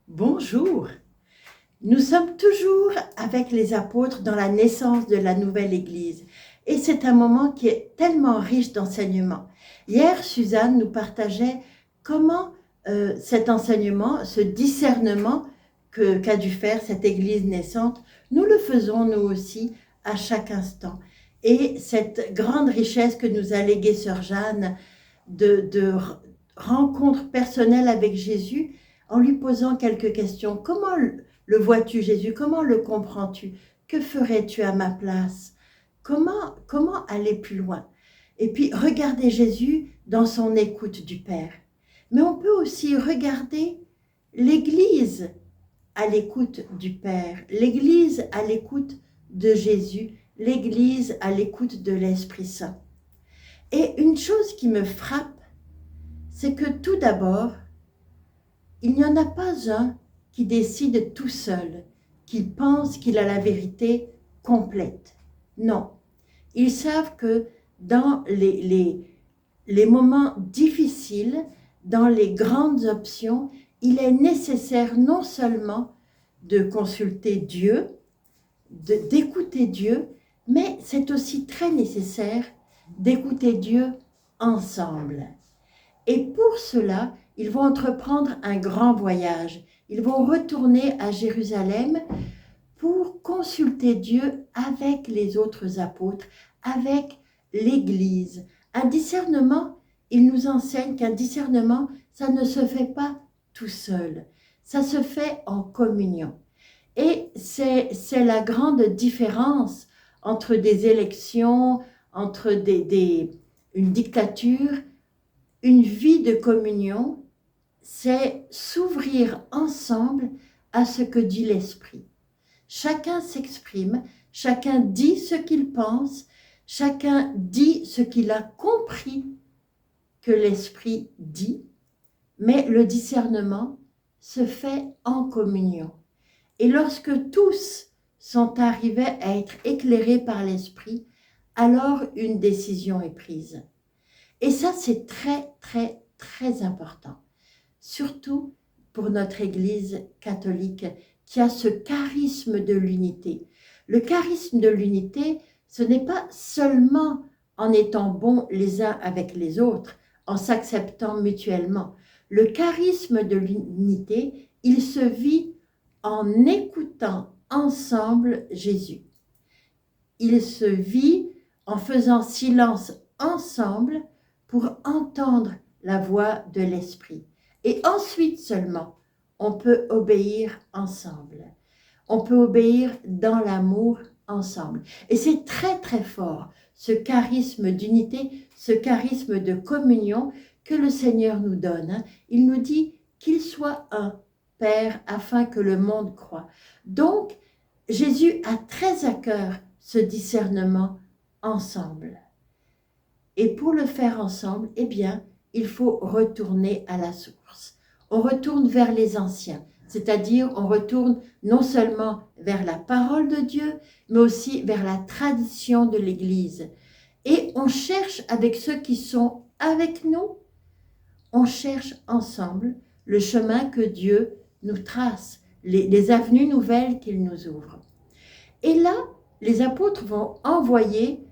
Bonjour, nous sommes toujours avec les apôtres dans la naissance de la nouvelle Église et c'est un moment qui est tellement riche d'enseignements. Hier, Suzanne nous partageait comment cet enseignement, ce discernement qu'a dû faire cette Église naissante, nous le faisons nous aussi à chaque instant. Et cette grande richesse que nous a léguée Sœur Jeanne de rencontres personnelles avec Jésus, en lui posant quelques questions. Comment le vois-tu, Jésus? Comment le comprends-tu? Que ferais-tu à ma place? Comment aller plus loin? Et puis, regarder Jésus dans son écoute du Père. Mais on peut aussi regarder l'Église à l'écoute du Père, l'Église à l'écoute de Jésus, l'Église à l'écoute de l'Esprit Saint. Et une chose qui me frappe, c'est que tout d'abord, il n'y en a pas un qui décide tout seul, qui pense qu'il a la vérité complète. Non, ils savent que dans les moments difficiles, dans les grandes options, il est nécessaire non seulement de consulter Dieu, d'écouter Dieu, mais c'est aussi très nécessaire d'écouter Dieu ensemble. Et pour cela, ils vont entreprendre un grand voyage. Ils vont retourner à Jérusalem pour consulter Dieu avec les autres apôtres, avec l'Église. Un discernement, il nous enseigne qu'un discernement, ça ne se fait pas tout seul. Ça se fait en communion. Et c'est la grande différence entre des élections, entre une dictature. Une vie de communion, c'est s'ouvrir ensemble à ce que dit l'Esprit. Chacun s'exprime, chacun dit ce qu'il pense, chacun dit ce qu'il a compris que l'Esprit dit, mais le discernement se fait en communion. Et lorsque tous sont arrivés à être éclairés par l'Esprit, alors une décision est prise. Et ça, c'est très, très, très important. Surtout pour notre Église catholique qui a ce charisme de l'unité. Le charisme de l'unité, ce n'est pas seulement en étant bons les uns avec les autres, en s'acceptant mutuellement. Le charisme de l'unité, il se vit en écoutant ensemble Jésus. Il se vit en faisant silence ensemble pour entendre la voix de l'Esprit. Et ensuite seulement, on peut obéir ensemble. On peut obéir dans l'amour ensemble. Et c'est très très fort, ce charisme d'unité, ce charisme de communion que le Seigneur nous donne. Il nous dit qu'il soit un, Père, afin que le monde croie. Donc, Jésus a très à cœur ce discernement ensemble. Et pour le faire ensemble, eh bien, il faut retourner à la source. On retourne vers les anciens, c'est-à-dire on retourne non seulement vers la parole de Dieu, mais aussi vers la tradition de l'Église. Et on cherche avec ceux qui sont avec nous, on cherche ensemble le chemin que Dieu nous trace, les avenues nouvelles qu'il nous ouvre. Et là, les apôtres vont envoyer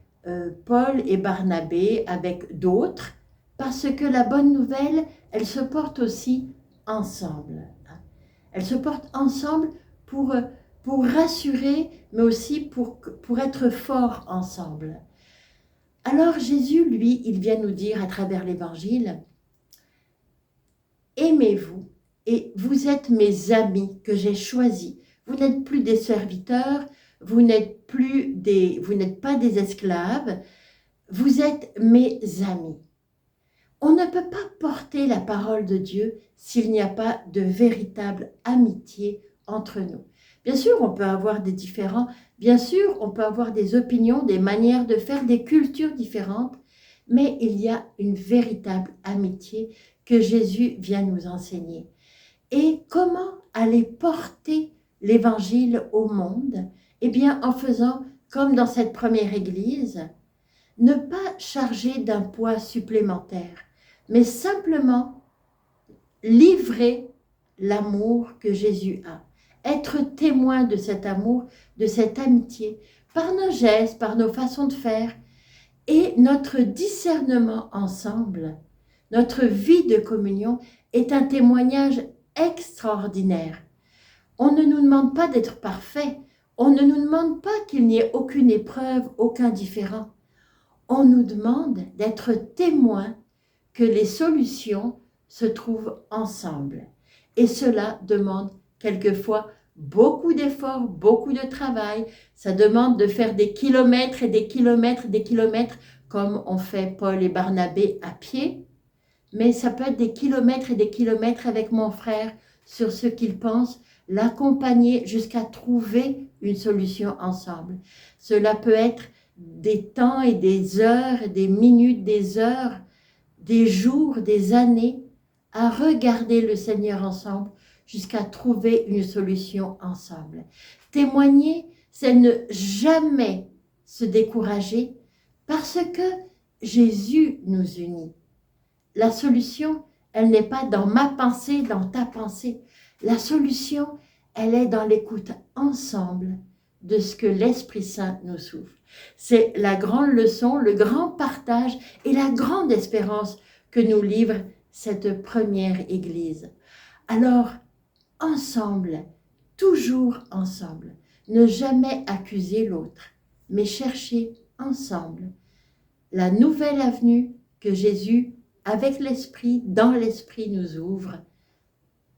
Paul et Barnabé avec d'autres, parce que la bonne nouvelle, elle se porte aussi ensemble. Elle se porte ensemble pour rassurer, mais aussi pour être fort ensemble. Alors Jésus, lui, il vient nous dire à travers l'Évangile, « Aimez-vous et vous êtes mes amis que j'ai choisis. Vous n'êtes plus des serviteurs, vous n'êtes pas des esclaves, vous êtes mes amis. » On ne peut pas porter la parole de Dieu s'il n'y a pas de véritable amitié entre nous. Bien sûr, on peut avoir des différends, bien sûr, on peut avoir des opinions, des manières de faire, des cultures différentes, mais il y a une véritable amitié que Jésus vient nous enseigner. Et comment aller porter l'Évangile au monde? Eh bien, en faisant comme dans cette première Église, ne pas charger d'un poids supplémentaire, mais simplement livrer l'amour que Jésus a. Être témoin de cet amour, de cette amitié, par nos gestes, par nos façons de faire, et notre discernement ensemble, notre vie de communion est un témoignage extraordinaire. On ne nous demande pas d'être parfait, on ne nous demande pas qu'il n'y ait aucune épreuve, aucun différend. On nous demande d'être témoins que les solutions se trouvent ensemble. Et cela demande quelquefois beaucoup d'efforts, beaucoup de travail. Ça demande de faire des kilomètres et des kilomètres et des kilomètres comme ont fait Paul et Barnabé à pied. Mais ça peut être des kilomètres et des kilomètres avec mon frère sur ce qu'il pense, l'accompagner jusqu'à trouver une solution ensemble. Cela peut être des temps et des heures, des minutes, des heures, des jours, des années à regarder le Seigneur ensemble jusqu'à trouver une solution ensemble. Témoigner, c'est ne jamais se décourager parce que Jésus nous unit. La solution, elle n'est pas dans ma pensée, dans ta pensée. La solution, elle est dans l'écoute ensemble de ce que l'Esprit Saint nous souffle. C'est la grande leçon, le grand partage et la grande espérance que nous livre cette première Église. Alors, ensemble, toujours ensemble, ne jamais accuser l'autre, mais chercher ensemble la nouvelle avenue que Jésus, avec l'Esprit, dans l'Esprit, nous ouvre,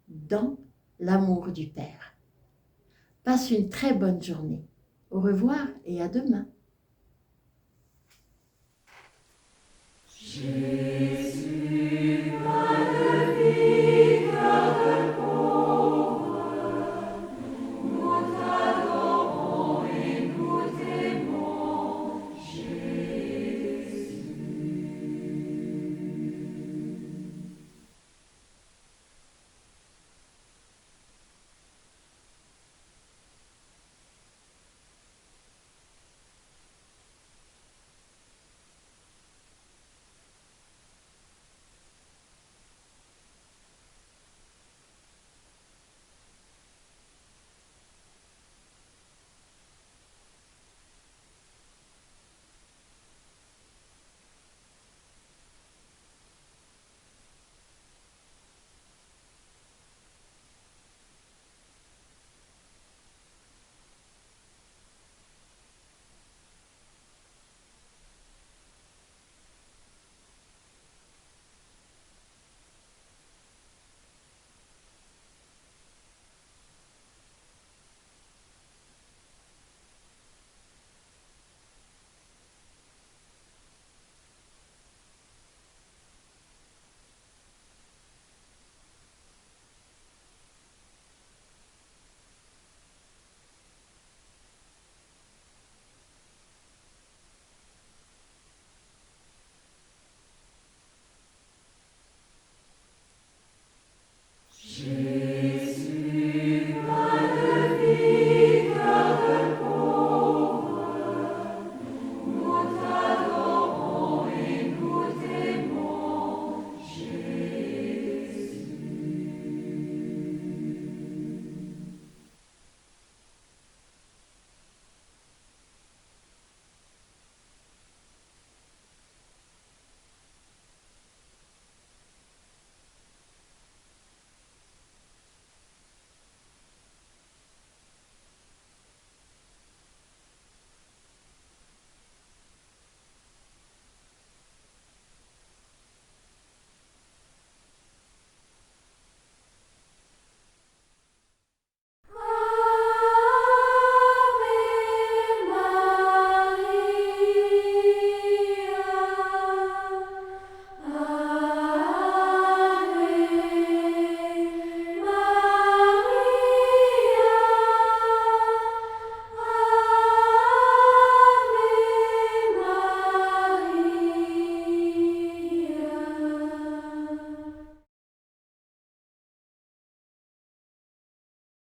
dans l'amour du Père. Passe une très bonne journée. Au revoir et à demain. Jésus.